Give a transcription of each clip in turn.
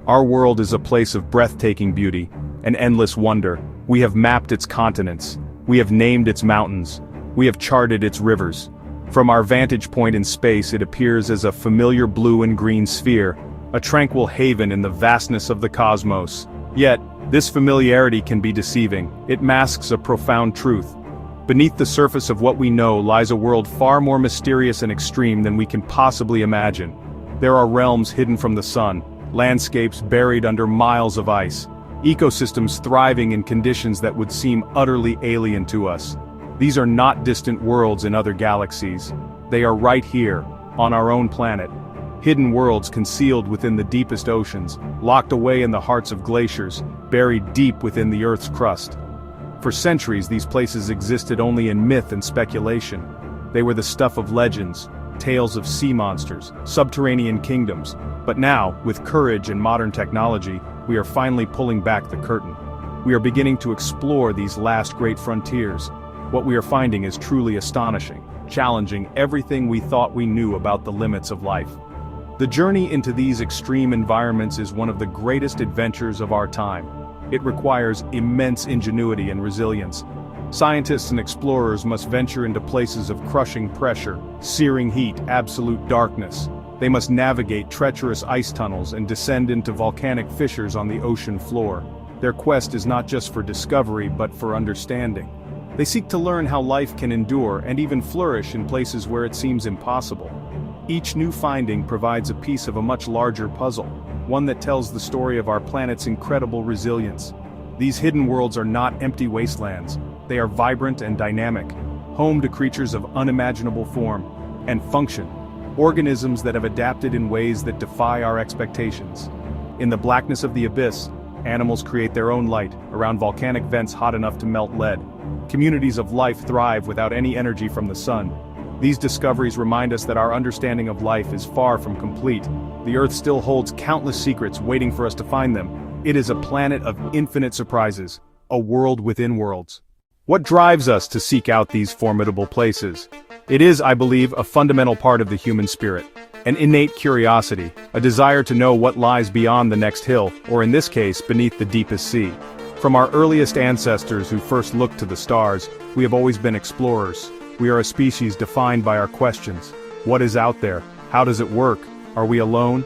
Our world is a place of breathtaking beauty and endless wonder. We have mapped its continents. We have named its mountains. We have charted its rivers. From our vantage point in space, it appears as a familiar blue and green sphere, a tranquil haven in the vastness of the cosmos. Yet, this familiarity can be deceiving. It masks a profound truth. Beneath the surface of what we know lies a world far more mysterious and extreme than we can possibly imagine. There are realms hidden from the sun, landscapes buried under miles of ice, ecosystems thriving in conditions that would seem utterly alien to us. These are not distant worlds in other galaxies. They are right here, on our own planet. Hidden worlds concealed within the deepest oceans, locked away in the hearts of glaciers, buried deep within the Earth's crust. For centuries, these places existed only in myth and speculation. They were the stuff of legends, tales of sea monsters, subterranean kingdoms. But now, with courage and modern technology, we are finally pulling back the curtain. We are beginning to explore these last great frontiers. What we are finding is truly astonishing, challenging everything we thought we knew about the limits of life. The journey into these extreme environments is one of the greatest adventures of our time. It requires immense ingenuity and resilience. Scientists and explorers must venture into places of crushing pressure, searing heat, absolute darkness. They must navigate treacherous ice tunnels and descend into volcanic fissures on the ocean floor. Their quest is not just for discovery but for understanding. They seek to learn how life can endure and even flourish in places where it seems impossible. Each new finding provides a piece of a much larger puzzle, one that tells the story of our planet's incredible resilience. These hidden worlds are not empty wastelands. They are vibrant and dynamic, home to creatures of unimaginable form and function, organisms that have adapted in ways that defy our expectations. In the blackness of the abyss, animals create their own light around volcanic vents hot enough to melt lead. Communities of life thrive without any energy from the sun. These discoveries remind us that our understanding of life is far from complete. The Earth still holds countless secrets waiting for us to find them. It is a planet of infinite surprises, a world within worlds. What drives us to seek out these formidable places? It is, I believe, a fundamental part of the human spirit. An innate curiosity, a desire to know what lies beyond the next hill, or in this case, beneath the deepest sea. From our earliest ancestors who first looked to the stars, we have always been explorers. We are a species defined by our questions. What is out there? How does it work? Are we alone?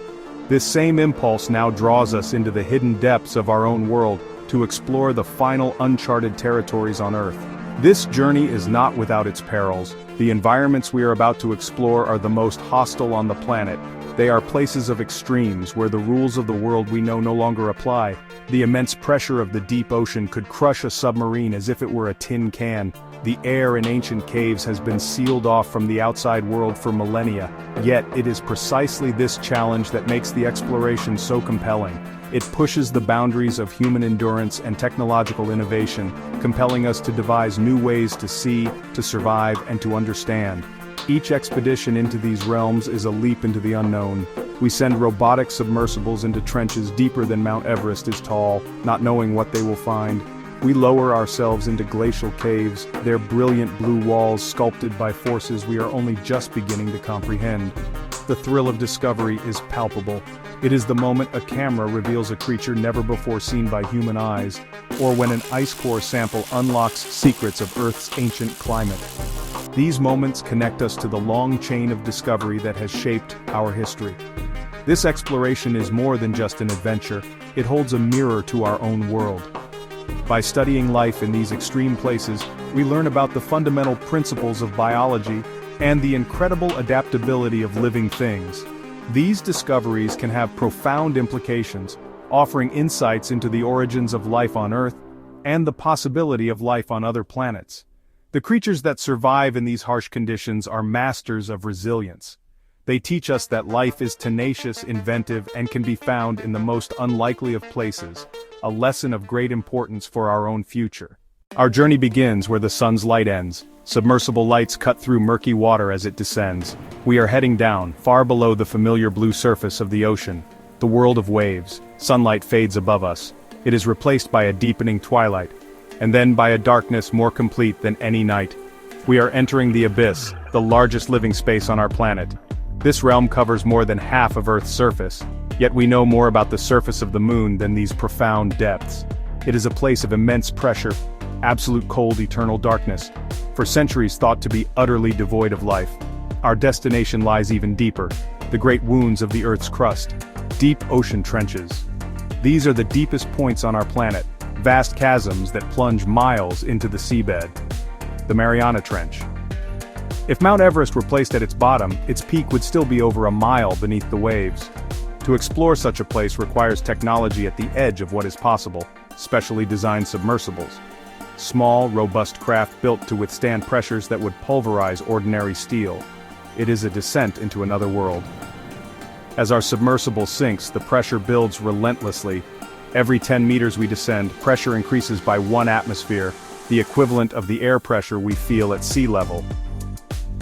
This same impulse now draws us into the hidden depths of our own world to explore the final uncharted territories on Earth. This journey is not without its perils. The environments we are about to explore are the most hostile on the planet. They are places of extremes where the rules of the world we know no longer apply. The immense pressure of the deep ocean could crush a submarine as if it were a tin can. The air in ancient caves has been sealed off from the outside world for millennia, yet it is precisely this challenge that makes the exploration so compelling. It pushes the boundaries of human endurance and technological innovation, compelling us to devise new ways to see, to survive, and to understand. Each expedition into these realms is a leap into the unknown. We send robotic submersibles into trenches deeper than Mount Everest is tall, not knowing what they will find. We lower ourselves into glacial caves, their brilliant blue walls sculpted by forces we are only just beginning to comprehend. The thrill of discovery is palpable. It is the moment a camera reveals a creature never before seen by human eyes, or when an ice core sample unlocks secrets of Earth's ancient climate. These moments connect us to the long chain of discovery that has shaped our history. This exploration is more than just an adventure, it holds a mirror to our own world. By studying life in these extreme places, we learn about the fundamental principles of biology and the incredible adaptability of living things. These discoveries can have profound implications, offering insights into the origins of life on Earth and the possibility of life on other planets. The creatures that survive in these harsh conditions are masters of resilience. They teach us that life is tenacious, inventive, and can be found in the most unlikely of places, a lesson of great importance for our own future. Our journey begins where the sun's light ends. Submersible lights cut through murky water as it descends. We are heading down, far below the familiar blue surface of the ocean. The world of waves. Sunlight fades above us. It is replaced by a deepening twilight, and then by a darkness more complete than any night. We are entering the abyss, the largest living space on our planet. This realm covers more than half of Earth's surface, Yet we know more about the surface of the moon than these profound depths. It is a place of immense pressure, absolute cold, eternal darkness, for centuries thought to be utterly devoid of life. Our destination lies even deeper, the great wounds of the Earth's crust, deep ocean trenches. These are the deepest points on our planet, vast chasms that plunge miles into the seabed. The Mariana Trench. If Mount Everest were placed at its bottom, its peak would still be over a mile beneath the waves. To explore such a place requires technology at the edge of what is possible, specially designed submersibles. Small, robust craft built to withstand pressures that would pulverize ordinary steel. It is a descent into another world. As our submersible sinks, the pressure builds relentlessly. Every 10 meters we descend, pressure increases by 1 atmosphere, the equivalent of the air pressure we feel at sea level.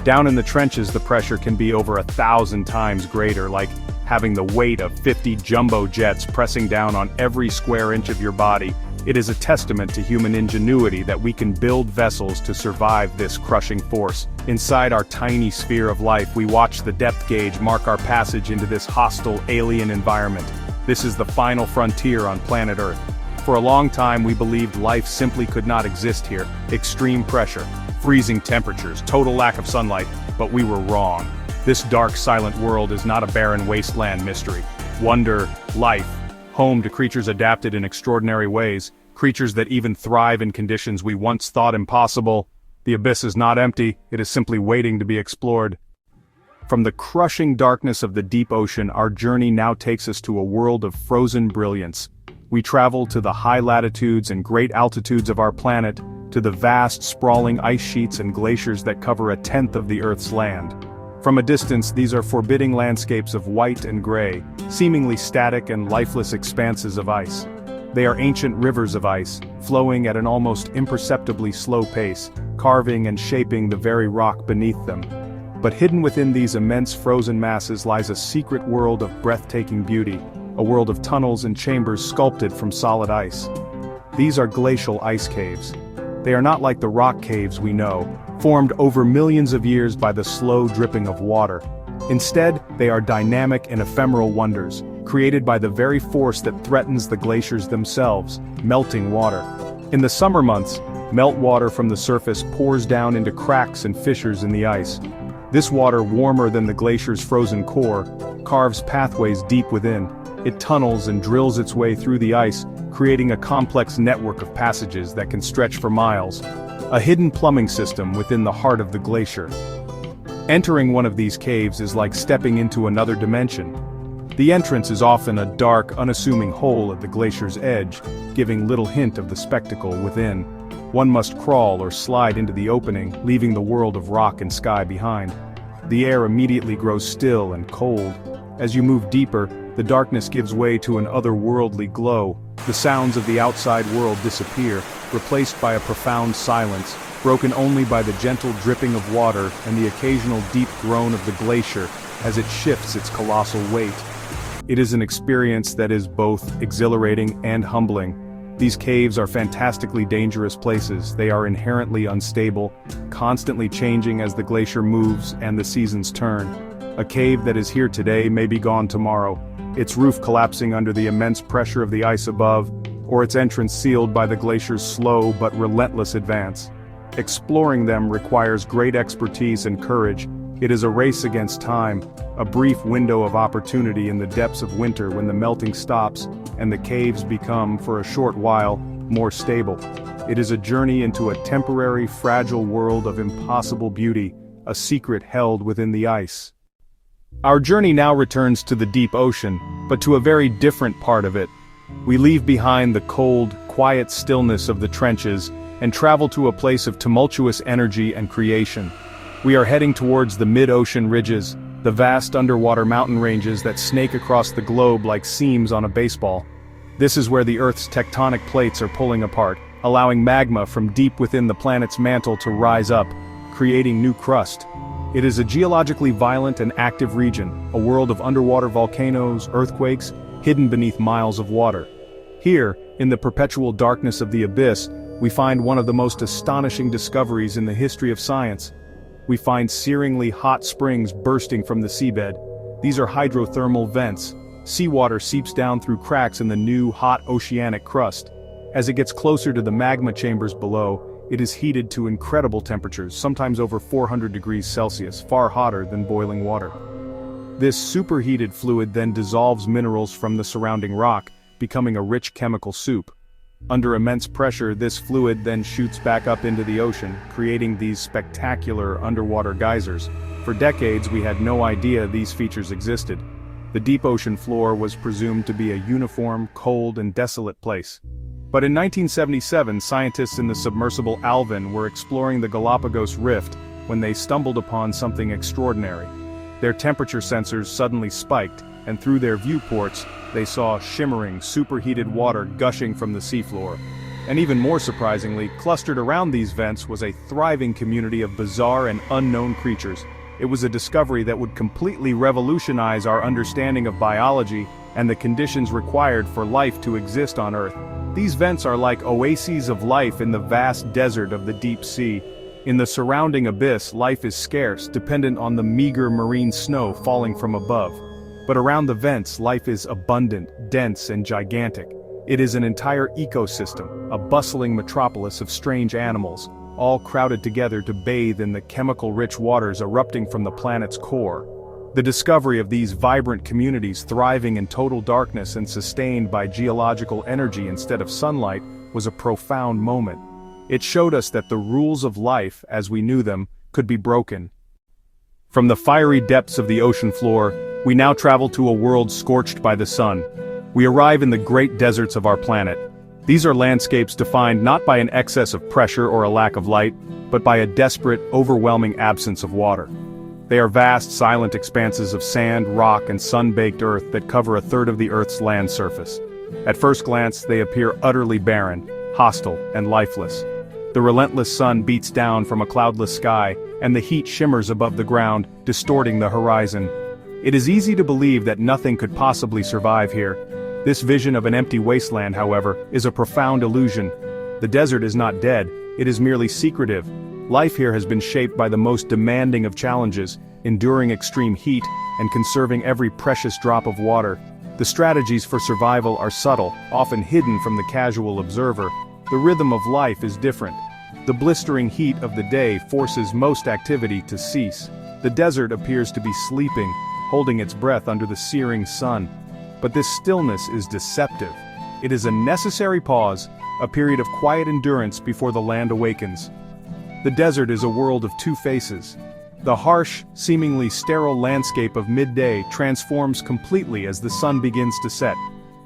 Down in the trenches, the pressure can be over 1,000 times greater, like having the weight of 50 jumbo jets pressing down on every square inch of your body. It is a testament to human ingenuity that we can build vessels to survive this crushing force. Inside our tiny sphere of life, we watch the depth gauge mark our passage into this hostile, alien environment. This is the final frontier on planet Earth. For a long time we believed life simply could not exist here. Extreme pressure, freezing temperatures, total lack of sunlight, but we were wrong. This dark, silent world is not a barren wasteland mystery. Wonder, life, home to creatures adapted in extraordinary ways, creatures that even thrive in conditions we once thought impossible. The abyss is not empty, it is simply waiting to be explored. From the crushing darkness of the deep ocean, our journey now takes us to a world of frozen brilliance. We travel to the high latitudes and great altitudes of our planet, to the vast, sprawling ice sheets and glaciers that cover 1/10 of the Earth's land. From a distance, these are forbidding landscapes of white and gray, seemingly static and lifeless expanses of ice. They are ancient rivers of ice, flowing at an almost imperceptibly slow pace, carving and shaping the very rock beneath them. But hidden within these immense frozen masses lies a secret world of breathtaking beauty, a world of tunnels and chambers sculpted from solid ice. These are glacial ice caves. They are not like the rock caves we know, formed over millions of years by the slow dripping of water. Instead, they are dynamic and ephemeral wonders, created by the very force that threatens the glaciers themselves, melting water. In the summer months, meltwater from the surface pours down into cracks and fissures in the ice. This water, warmer than the glacier's frozen core, carves pathways deep within. It tunnels and drills its way through the ice, creating a complex network of passages that can stretch for miles. A hidden plumbing system within the heart of the glacier. Entering one of these caves is like stepping into another dimension. The entrance is often a dark, unassuming hole at the glacier's edge, giving little hint of the spectacle within. One must crawl or slide into the opening, leaving the world of rock and sky behind. The air immediately grows still and cold. As you move deeper, the darkness gives way to an otherworldly glow. The sounds of the outside world disappear, replaced by a profound silence, broken only by the gentle dripping of water and the occasional deep groan of the glacier as it shifts its colossal weight. It is an experience that is both exhilarating and humbling. These caves are fantastically dangerous places. They are inherently unstable, constantly changing as the glacier moves and the seasons turn. A cave that is here today may be gone tomorrow, its roof collapsing under the immense pressure of the ice above, or its entrance sealed by the glacier's slow but relentless advance. Exploring them requires great expertise and courage. It is a race against time, a brief window of opportunity in the depths of winter when the melting stops and the caves become, for a short while, more stable. It is a journey into a temporary, fragile world of impossible beauty, a secret held within the ice. Our journey now returns to the deep ocean, but to a very different part of it. We leave behind the cold, quiet stillness of the trenches and travel to a place of tumultuous energy and creation. We are heading towards the mid-ocean ridges, the vast underwater mountain ranges that snake across the globe like seams on a baseball. This is where the Earth's tectonic plates are pulling apart, allowing magma from deep within the planet's mantle to rise up, creating new crust. It is a geologically violent and active region, a world of underwater volcanoes, earthquakes, hidden beneath miles of water. Here, in the perpetual darkness of the abyss, we find one of the most astonishing discoveries in the history of science. We find searingly hot springs bursting from the seabed. These are hydrothermal vents, Seawater seeps down through cracks in the new, hot oceanic crust. As it gets closer to the magma chambers below, it is heated to incredible temperatures, sometimes over 400 degrees Celsius, far hotter than boiling water. This superheated fluid then dissolves minerals from the surrounding rock, becoming a rich chemical soup. Under immense pressure, this fluid then shoots back up into the ocean, creating these spectacular underwater geysers. For decades, we had no idea these features existed. The deep ocean floor was presumed to be a uniform, cold, and desolate place. But in 1977, scientists in the submersible Alvin were exploring the Galapagos Rift when they stumbled upon something extraordinary. Their temperature sensors suddenly spiked, and through their viewports, they saw shimmering, superheated water gushing from the seafloor. And even more surprisingly, clustered around these vents was a thriving community of bizarre and unknown creatures. It was a discovery that would completely revolutionize our understanding of biology and the conditions required for life to exist on Earth. These vents are like oases of life in the vast desert of the deep sea. In the surrounding abyss, life is scarce, dependent on the meager marine snow falling from above. But around the vents, life is abundant, dense, and gigantic. It is an entire ecosystem, a bustling metropolis of strange animals, all crowded together to bathe in the chemical-rich waters erupting from the planet's core. The discovery of these vibrant communities thriving in total darkness and sustained by geological energy instead of sunlight was a profound moment. It showed us that the rules of life, as we knew them, could be broken. From the fiery depths of the ocean floor, we now travel to a world scorched by the sun. We arrive in the great deserts of our planet. These are landscapes defined not by an excess of pressure or a lack of light, but by a desperate, overwhelming absence of water. They are vast, silent expanses of sand, rock, and sun-baked earth that cover a third of the Earth's land surface. At first glance, they appear utterly barren, hostile, and lifeless. The relentless sun beats down from a cloudless sky, and the heat shimmers above the ground, distorting the horizon. It is easy to believe that nothing could possibly survive here. This vision of an empty wasteland, however, is a profound illusion. The desert is not dead, it is merely secretive. Life here has been shaped by the most demanding of challenges, enduring extreme heat, and conserving every precious drop of water. The strategies for survival are subtle, often hidden from the casual observer. The rhythm of life is different. The blistering heat of the day forces most activity to cease. The desert appears to be sleeping, holding its breath under the searing sun. But this stillness is deceptive. It is a necessary pause, a period of quiet endurance before the land awakens. The desert is a world of two faces. The harsh, seemingly sterile landscape of midday transforms completely as the sun begins to set.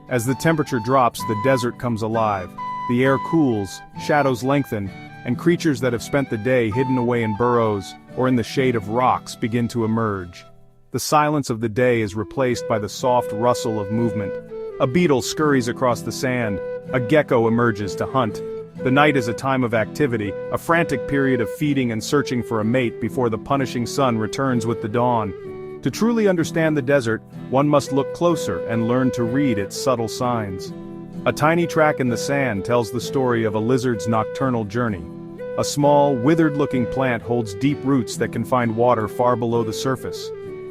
As the temperature drops, the desert comes alive. The air cools, shadows lengthen, and creatures that have spent the day hidden away in burrows or in the shade of rocks begin to emerge. The silence of the day is replaced by the soft rustle of movement. A beetle scurries across the sand. A gecko emerges to hunt. The night is a time of activity, a frantic period of feeding and searching for a mate before the punishing sun returns with the dawn. To truly understand the desert, one must look closer and learn to read its subtle signs. A tiny track in the sand tells the story of a lizard's nocturnal journey. A small, withered-looking plant holds deep roots that can find water far below the surface.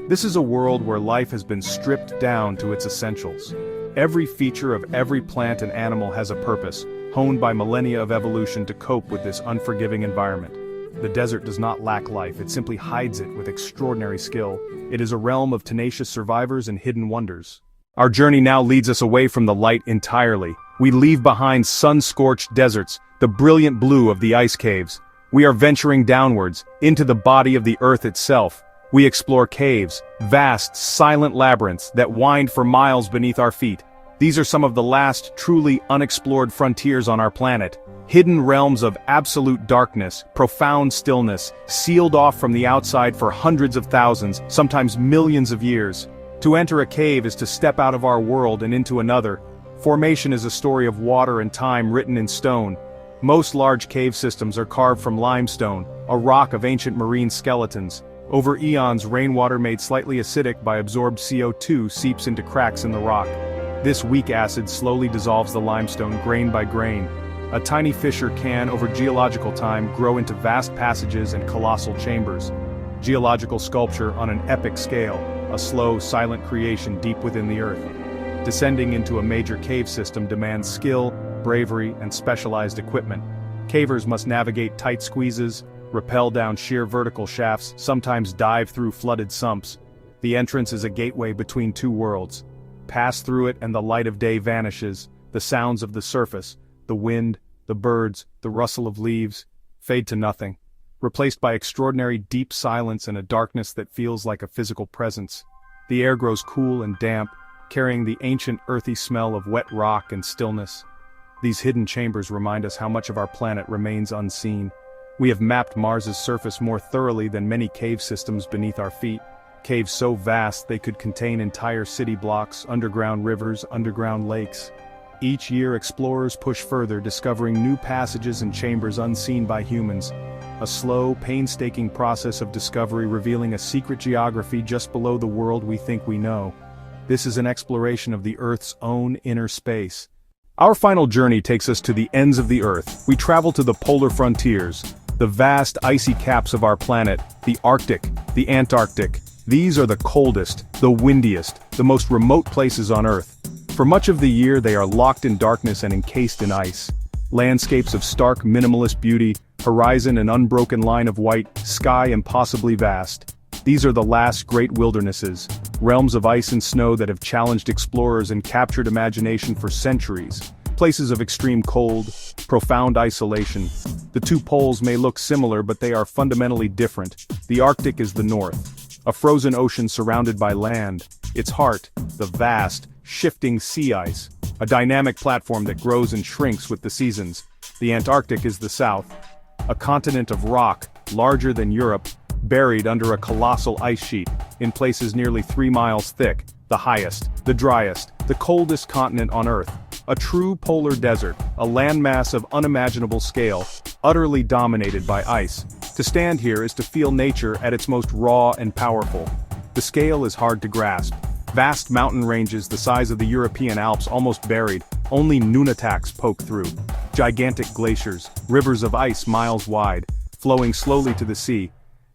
This is a world where life has been stripped down to its essentials. Every feature of every plant and animal has a purpose, honed by millennia of evolution to cope with this unforgiving environment. The desert does not lack life, it simply hides it with extraordinary skill. It is a realm of tenacious survivors and hidden wonders. Our journey now leads us away from the light entirely. We leave behind sun-scorched deserts, the brilliant blue of the ice caves. We are venturing downwards, into the body of the earth itself. We explore caves, vast, silent labyrinths that wind for miles beneath our feet. These are some of the last truly unexplored frontiers on our planet. Hidden realms of absolute darkness, profound stillness, sealed off from the outside for hundreds of thousands, sometimes millions of years. To enter a cave is to step out of our world and into another. Formation is a story of water and time written in stone. Most large cave systems are carved from limestone, a rock of ancient marine skeletons. Over eons, rainwater made slightly acidic by absorbed CO2 seeps into cracks in the rock. This weak acid slowly dissolves the limestone grain by grain. A tiny fissure can, over geological time, grow into vast passages and colossal chambers. Geological sculpture on an epic scale. a slow, silent creation deep within the earth. Descending into a major cave system demands skill, bravery, and specialized equipment. Cavers must navigate tight squeezes, rappel down sheer vertical shafts, sometimes dive through flooded sumps. The entrance is a gateway between two worlds. Pass through it and the light of day vanishes, the sounds of the surface, the wind, the birds, the rustle of leaves, fade to nothing, replaced by extraordinary deep silence and a darkness that feels like a physical presence. The air grows cool and damp, carrying the ancient earthy smell of wet rock and stillness. These hidden chambers remind us how much of our planet remains unseen. We have mapped Mars's surface more thoroughly than many cave systems beneath our feet. Caves so vast they could contain entire city blocks, underground rivers, underground lakes. Each year explorers push further, discovering new passages and chambers unseen by humans. A slow, painstaking process of discovery revealing a secret geography just below the world we think we know. This is an exploration of the Earth's own inner space. Our final journey takes us to the ends of the Earth. We travel to the polar frontiers, the vast icy caps of our planet, the Arctic, the Antarctic. These are the coldest, the windiest, the most remote places on Earth. For much of the year they are locked in darkness and encased in ice. Landscapes of stark minimalist beauty, horizon an unbroken line of white, sky impossibly vast. These are the last great wildernesses, realms of ice and snow that have challenged explorers and captured imagination for centuries. Places of extreme cold, profound isolation. The two poles may look similar, but they are fundamentally different. The Arctic is the north, a frozen ocean surrounded by land. Its heart, the vast, shifting sea ice, a dynamic platform that grows and shrinks with the seasons. The Antarctic is the south, a continent of rock, larger than Europe, buried under a colossal ice sheet, in places nearly 3 miles thick, the highest, the driest, the coldest continent on Earth. A true polar desert, a landmass of unimaginable scale, utterly dominated by ice. To stand here is to feel nature at its most raw and powerful. The scale is hard to grasp. Vast mountain ranges the size of the European Alps almost buried, only nunataks poke through. Gigantic glaciers, rivers of ice miles wide, flowing slowly to the sea,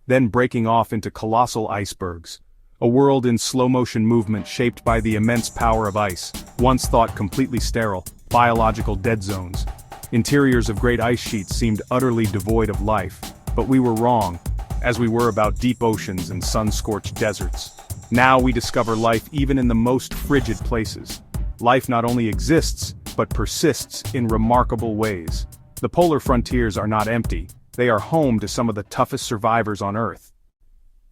then breaking off into colossal icebergs. A world in slow-motion movement shaped by the immense power of ice, once thought completely sterile, biological dead zones. Interiors of great ice sheets seemed utterly devoid of life, but we were wrong, as we were about deep oceans and sun-scorched deserts. Now we discover life even in the most frigid places. Life not only exists, but persists in remarkable ways. The polar frontiers are not empty. They are home to some of the toughest survivors on Earth.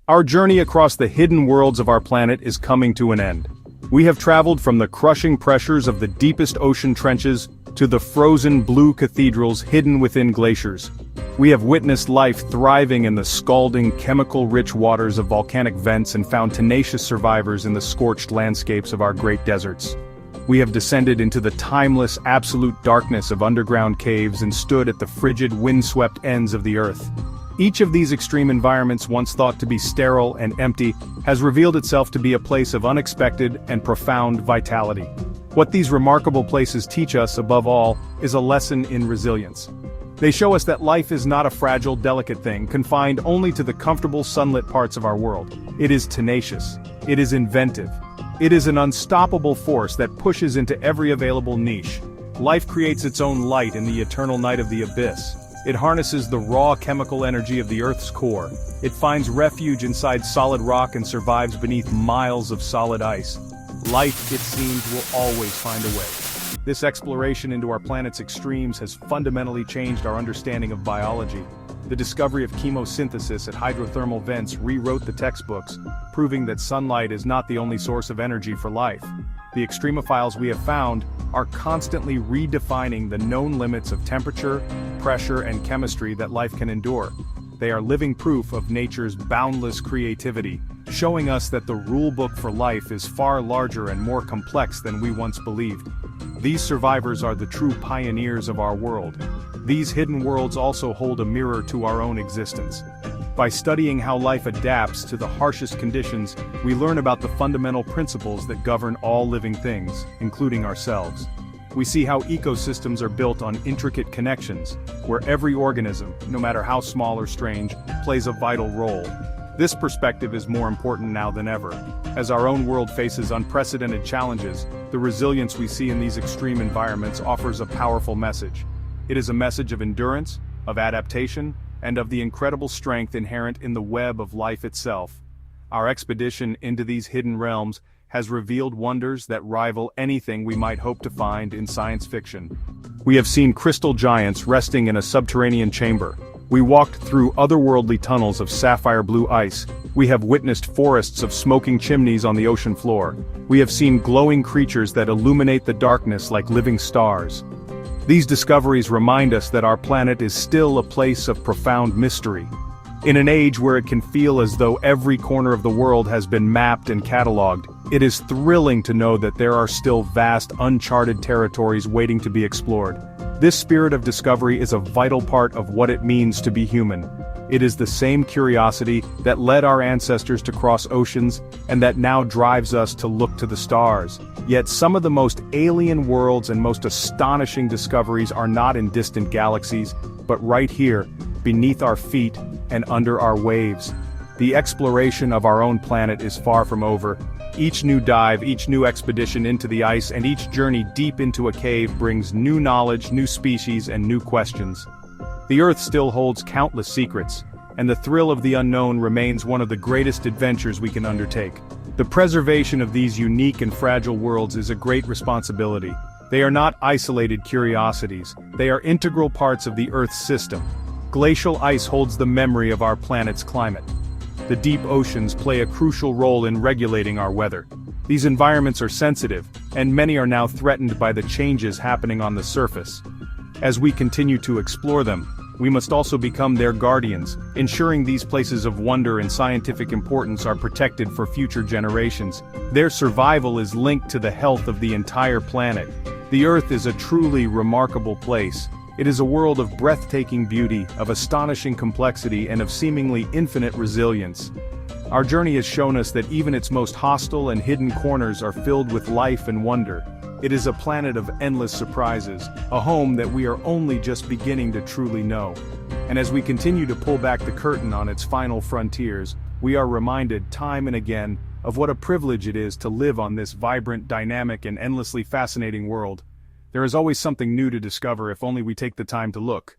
Our journey across the hidden worlds of our planet is coming to an end. We have traveled from the crushing pressures of the deepest ocean trenches to the frozen blue cathedrals hidden within glaciers. We have witnessed life thriving in the scalding, chemical-rich waters of volcanic vents and found tenacious survivors in the scorched landscapes of our great deserts. We have descended into the timeless, absolute darkness of underground caves and stood at the frigid, windswept ends of the Earth. Each of these extreme environments, once thought to be sterile and empty, has revealed itself to be a place of unexpected and profound vitality. What these remarkable places teach us, above all, is a lesson in resilience. They show us that life is not a fragile, delicate thing, confined only to the comfortable, sunlit parts of our world. It is tenacious. It is inventive. It is an unstoppable force that pushes into every available niche. Life creates its own light in the eternal night of the abyss. It harnesses the raw chemical energy of the Earth's core. It finds refuge inside solid rock and survives beneath miles of solid ice. Life, it seems, will always find a way. This exploration into our planet's extremes has fundamentally changed our understanding of biology. The discovery of chemosynthesis at hydrothermal vents rewrote the textbooks, proving that sunlight is not the only source of energy for life. The extremophiles we have found are constantly redefining the known limits of temperature, pressure, and chemistry that life can endure. They are living proof of nature's boundless creativity, showing us that the rulebook for life is far larger and more complex than we once believed. These survivors are the true pioneers of our world. These hidden worlds also hold a mirror to our own existence. By studying how life adapts to the harshest conditions, we learn about the fundamental principles that govern all living things, including ourselves. We see how ecosystems are built on intricate connections, where every organism, no matter how small or strange, plays a vital role. This perspective is more important now than ever. As our own world faces unprecedented challenges, the resilience we see in these extreme environments offers a powerful message. It is a message of endurance, of adaptation, and of the incredible strength inherent in the web of life itself. Our expedition into these hidden realms has revealed wonders that rival anything we might hope to find in science fiction. We have seen crystal giants resting in a subterranean chamber. We walked through otherworldly tunnels of sapphire blue ice. We have witnessed forests of smoking chimneys on the ocean floor. We have seen glowing creatures that illuminate the darkness like living stars. These discoveries remind us that our planet is still a place of profound mystery. In an age where it can feel as though every corner of the world has been mapped and catalogued, it is thrilling to know that there are still vast uncharted territories waiting to be explored. This spirit of discovery is a vital part of what it means to be human. It is the same curiosity that led our ancestors to cross oceans and that now drives us to look to the stars. Yet some of the most alien worlds and most astonishing discoveries are not in distant galaxies, but right here, beneath our feet and under our waves. The exploration of our own planet is far from over. Each new dive, each new expedition into the ice, and each journey deep into a cave brings new knowledge, new species, and new questions. The Earth still holds countless secrets, and the thrill of the unknown remains one of the greatest adventures we can undertake. The preservation of these unique and fragile worlds is a great responsibility. They are not isolated curiosities, they are integral parts of the Earth's system. Glacial ice holds the memory of our planet's climate. The deep oceans play a crucial role in regulating our weather. These environments are sensitive, and many are now threatened by the changes happening on the surface. As we continue to explore them, we must also become their guardians, ensuring these places of wonder and scientific importance are protected for future generations. Their survival is linked to the health of the entire planet. The Earth is a truly remarkable place. It is a world of breathtaking beauty, of astonishing complexity, and of seemingly infinite resilience. Our journey has shown us that even its most hostile and hidden corners are filled with life and wonder. It is a planet of endless surprises, a home that we are only just beginning to truly know. And as we continue to pull back the curtain on its final frontiers, we are reminded time and again of what a privilege it is to live on this vibrant, dynamic, and endlessly fascinating world. There is always something new to discover if only we take the time to look.